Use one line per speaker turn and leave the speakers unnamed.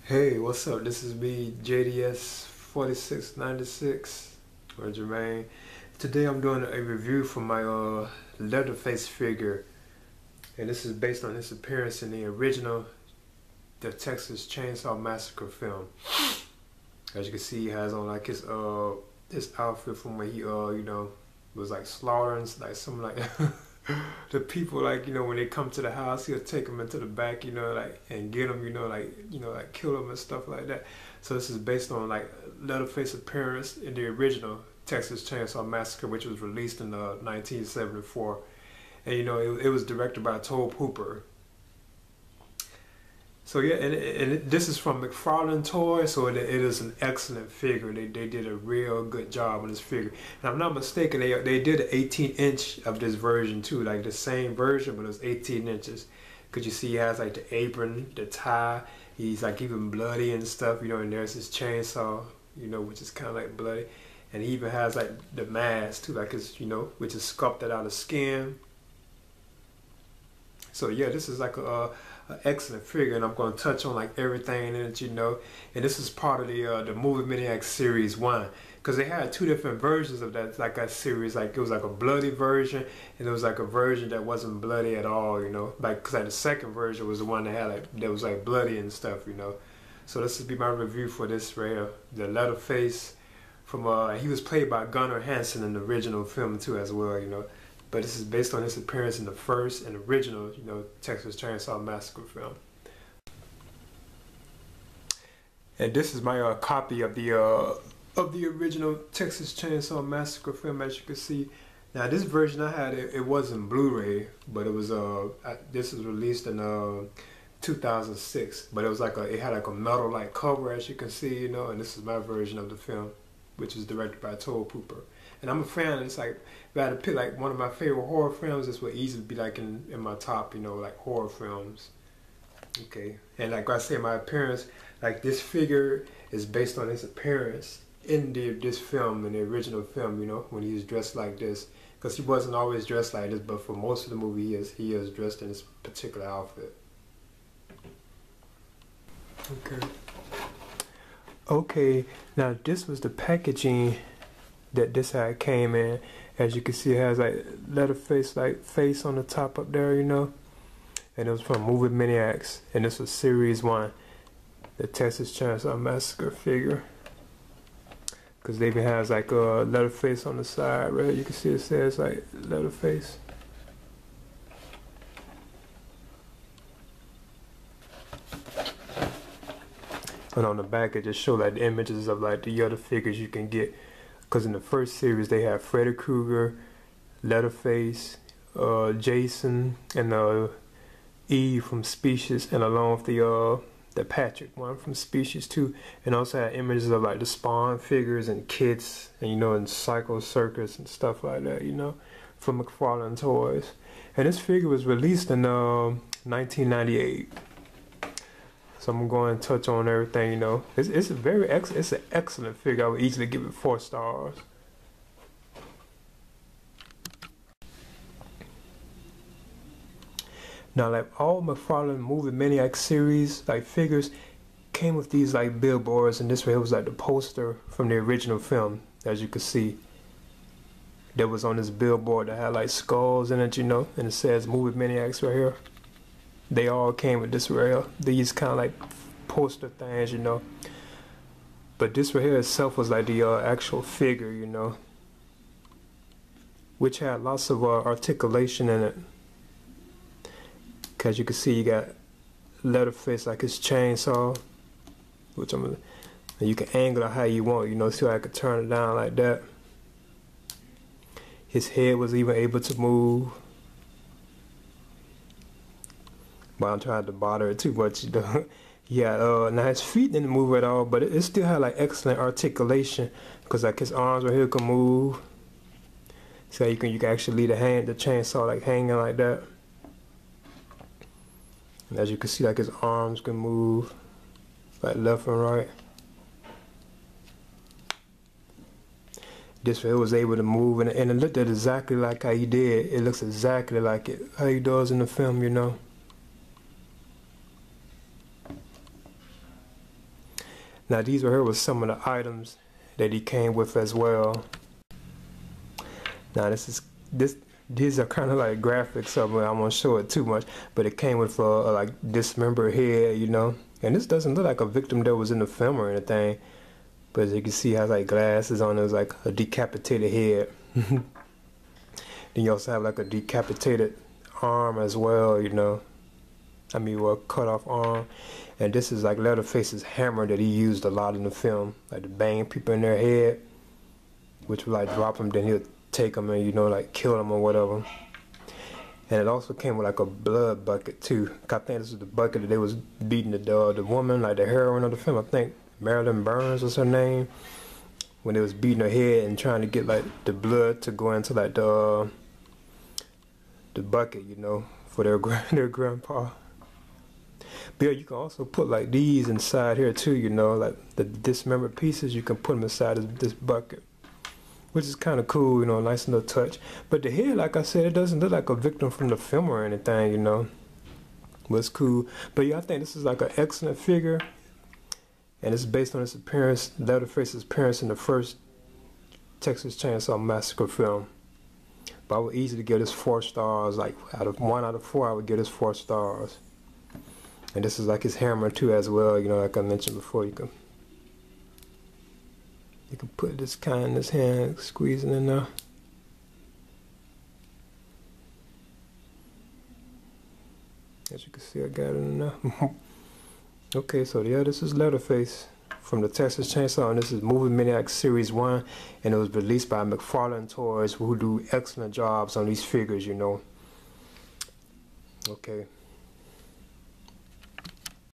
Hey, what's up? This is me, JDS 4696 or Jermaine. Today I'm doing a review for my Leatherface figure, and this is based on his appearance in the original the Texas Chainsaw Massacre film. As you can see, he has on like his outfit from where he was like slaughtering like some like the people, like, when they come to the house, he'll take them into the back, like, and get them, like kill them and stuff like that. So this is based on like Leatherface appearance in the original Texas Chainsaw Massacre, which was released in 1974, and it was directed by Tobe Hooper. So yeah, and this is from Mcfarlane Toys, so it is an excellent figure. They did a real good job on this figure. And I'm not mistaken, they did an 18-inch of this version too, like the same version, but it was 18 inches. Cause you see he has like the apron, the tie, he's like even bloody and stuff, and there's his chainsaw, which is kind of like bloody. And he even has like the mask too, like his, which is sculpted out of skin. So yeah, this is like an excellent figure, and I'm going to touch on like everything in it, And this is part of the Movie Maniacs Series 1, because they had two different versions of that, like that series. Like it was like a bloody version, and there was like a version that wasn't bloody at all, Like, because like the second version was the one that had that was like bloody and stuff, So this will be my review for this right here, the Leatherface from he was played by Gunnar Hansen in the original film too as well, But this is based on his appearance in the first and original, Texas Chainsaw Massacre film. And this is my copy of the original Texas Chainsaw Massacre film, as you can see. Now this version I had, it wasn't Blu-ray, but it was this was released in 2006. But it was like it had like a metal like cover, as you can see, And this is my version of the film, which was directed by Tobe Hooper. And I'm a fan. It's like, if I had to pick like one of my favorite horror films, this would easily be like in my top, like horror films. Okay, and like I say, my appearance, like this figure is based on his appearance in this film, in the original film, when he was dressed like this. Because he wasn't always dressed like this, but for most of the movie he is dressed in this particular outfit. Okay, now this was the packaging that this had came in. As you can see, it has like Leatherface like face on the top up there, And it was from Movie Maniacs, and this was Series 1, the Texas Chainsaw Massacre figure. Because they even has like a Leatherface on the side, right? You can see it says like Leatherface. And on the back it just shows like the images of like the other figures you can get. Because in the first series they had Freddy Krueger, Leatherface, Jason, and Eve from Species, and along with the Patrick one from Species too. And also had images of like the Spawn figures and Kids, and and Psycho Circus and stuff like that, from Mcfarlane Toys. And this figure was released in 1998. So I'm going to touch on everything, It's it's an excellent figure. I would easily give it 4 stars. Now, like all Mcfarlane Movie Maniacs series, like figures, came with these like billboards, and this way it was like the poster from the original film, as you can see. That was on this billboard that had like skulls in it, and it says Movie Maniacs right here. They all came with this right here, these kind of like poster things, But this right here itself was like the actual figure, which had lots of articulation in it. Cause you can see you got Leatherface like his chainsaw, which and you can angle it how you want, so I could turn it down like that. His head was even able to move. But I'm trying to bother it too much, Yeah, now his feet didn't move at all, but it still had like excellent articulation, because like his arms right here could move. So you can actually leave the chainsaw like hanging like that. And as you can see, like his arms can move like left and right. This way it was able to move, and it looked exactly like how he did. It looks exactly like how he does in the film, Now these right here was some of the items that he came with as well. Now these are kind of like graphics of it. I won't show it too much, but it came with like dismembered head, you know. And this doesn't look like a victim that was in the film or anything, but as you can see, it has like glasses on. It was like a decapitated head. Then you also have like a decapitated arm as well, you know. I mean, well, cut off arm. And this is like Leatherface's hammer that he used a lot in the film, like to bang people in their head, which would like drop them, then he'll take them and, you know, like kill them or whatever. And it also came with like a blood bucket too. I think this is the bucket that they was beating the woman, like the heroine of the film. I think Marilyn Burns was her name. When they was beating her head and trying to get like the blood to go into like the bucket, you know, for their grandpa. But yeah, you can also put like these inside here too, you know, like the dismembered pieces. You can put them inside this bucket, which is kind of cool, you know, nice little touch. But the head, like I said, it doesn't look like a victim from the film or anything, you know. But it's cool. But yeah, I think this is like an excellent figure, and it's based on his appearance, Leatherface's appearance in the first Texas Chainsaw Massacre film. But I would easily give this 4 stars. Like one out of 4, I would give this 4 stars. And this is like his hammer too as well, you know, like I mentioned before. You can put this kind in his hand, squeezing in there. As you can see, I got it in there. Okay, so yeah, this is Leatherface from the Texas Chainsaw, and this is Movie Maniacs Series 1, and it was released by Mcfarlane Toys, who do excellent jobs on these figures, you know. Okay.